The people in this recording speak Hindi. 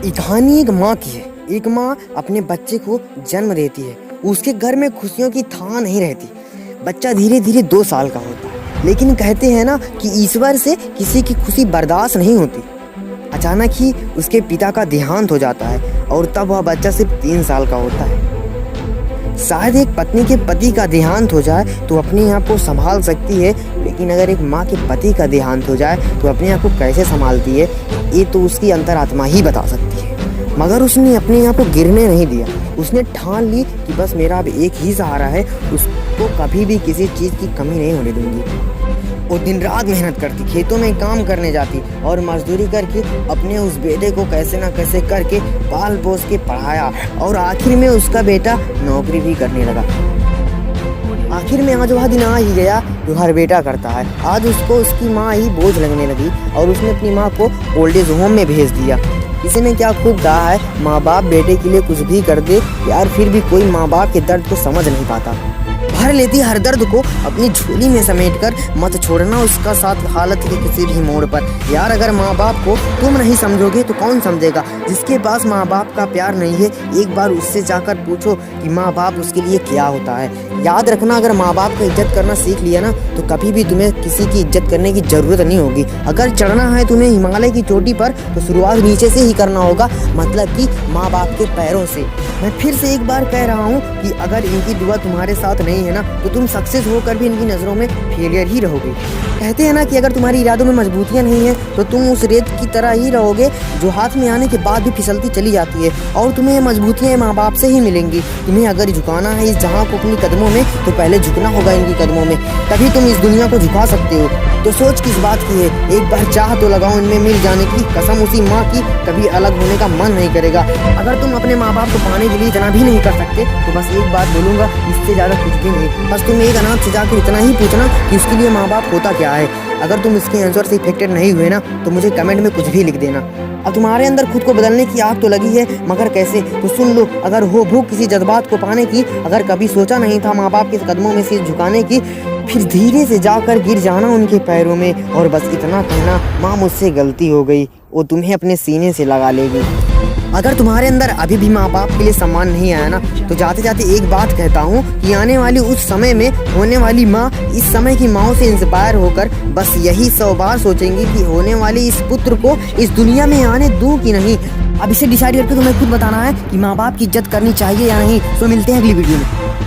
ये कहानी एक माँ की है। एक माँ अपने बच्चे को जन्म देती है। उसके घर में खुशियों की थाह नहीं रहती। बच्चा धीरे धीरे 2 साल का होता है, लेकिन कहते हैं ना कि ईश्वर से किसी की खुशी बर्दाश्त नहीं होती। अचानक ही उसके पिता का देहांत हो जाता है और तब वह बच्चा सिर्फ 3 साल का होता है। शायद एक पत्नी के पति का देहांत हो जाए तो अपने आप को संभाल सकती है, लेकिन अगर एक माँ के पति का देहांत हो जाए तो अपने आप को कैसे संभालती है, ये तो उसकी अंतरात्मा ही बता सकती है। मगर उसने अपने आप को गिरने नहीं दिया। उसने ठान ली कि बस मेरा अब एक ही सहारा है, उसको कभी भी किसी चीज़ की कमी नहीं होने दूंगी। वो दिन रात मेहनत करती, खेतों में काम करने जाती और मजदूरी करके अपने उस बेटे को कैसे ना कैसे करके पाल पोस के पढ़ाया और आखिर में उसका बेटा नौकरी भी करने लगा। आखिर में आज वह दिन आ ही गया जो हर बेटा करता है। आज उसको उसकी माँ ही बोझ लगने लगी और उसने अपनी माँ को ओल्ड एज होम में भेज दिया। किसी ने क्या खूब कहा है, माँ बाप बेटे के लिए कुछ भी कर दे यार, फिर भी कोई माँ बाप के दर्द को समझ नहीं पाता। भर लेती हर दर्द को अपनी झोली में समेटकर, मत छोड़ना उसका साथ हालत के किसी भी मोड़ पर। यार अगर माँ बाप को तुम नहीं समझोगे तो कौन समझेगा। जिसके पास माँ बाप का प्यार नहीं है, एक बार उससे जाकर पूछो कि माँ बाप उसके लिए क्या होता है। याद रखना, अगर माँ बाप का इज्जत करना सीख लिया ना तो कभी भी तुम्हें किसी की इज्जत करने की जरूरत नहीं होगी। अगर चढ़ना है तुम्हें हिमालय की चोटी पर तो शुरुआत नीचे से ही करना होगा, मतलब कि माँ बाप के पैरों से। मैं फिर से एक बार कह रहा हूँ कि अगर इनकी दुआ तुम्हारे साथ नहीं है ना तो तुम सक्सेस होकर भी इनकी नज़रों में फेलियर ही रहोगे। कहते हैं ना कि अगर तुम्हारी इरादों में मजबूतियाँ नहीं है तो तुम उस रेत की तरह ही रहोगे जो हाथ में आने के बाद भी फिसलती चली जाती है, और तुम्हें मजबूतियाँ माँ बाप से ही मिलेंगी। तुम्हें अगर झुकाना है इस जहाँ को अपनी कदमों में तो पहले झुकना होगा इनकी कदमों में, तभी तुम इस दुनिया को झुका सकते हो। तो सोच किस बात की है, एक बार चाह तो लगाओ इनमें मिल जाने की, कसम उसी माँ की कभी अलग होने का मन नहीं करेगा। अगर तुम अपने माँ बाप को पाने के लिए इतना भी नहीं कर सकते तो बस एक बात बोलूँगा, इससे ज़्यादा कुछ भी नहीं। बस तुम एक अनाथ से जाकर इतना ही पूछना कि उसके लिए माँ बाप होता क्या है। अगर तुम इसके आंसर से इफेक्टेड नहीं हुए ना तो मुझे कमेंट में कुछ भी लिख देना। अब तुम्हारे अंदर खुद को बदलने की आग तो लगी है, मगर कैसे, तो सुन लो। अगर हो भूख किसी जज्बात को पाने की, अगर कभी सोचा नहीं था माँ बाप के कदमों में सिर झुकाने की, फिर धीरे से जाकर गिर जाना उनके पैरों में और बस इतना कहना, माँ मुझसे गलती हो गई, वो तुम्हें अपने सीने से लगा लेगी। अगर तुम्हारे अंदर अभी भी माँ बाप के लिए सम्मान नहीं आया ना तो जाते जाते एक बात कहता हूँ कि आने वाली उस समय में होने वाली माँ इस समय की माँओं से इंस्पायर होकर बस यही 100 बार सोचेंगी कि होने वाले इस पुत्र को इस दुनिया में आने दूँ कि नहीं। अब इसे डिसाइड करके तुम्हें खुद बताना है कि माँ बाप की इज्जत करनी चाहिए या नहीं। तो मिलते हैं अगली वीडियो में।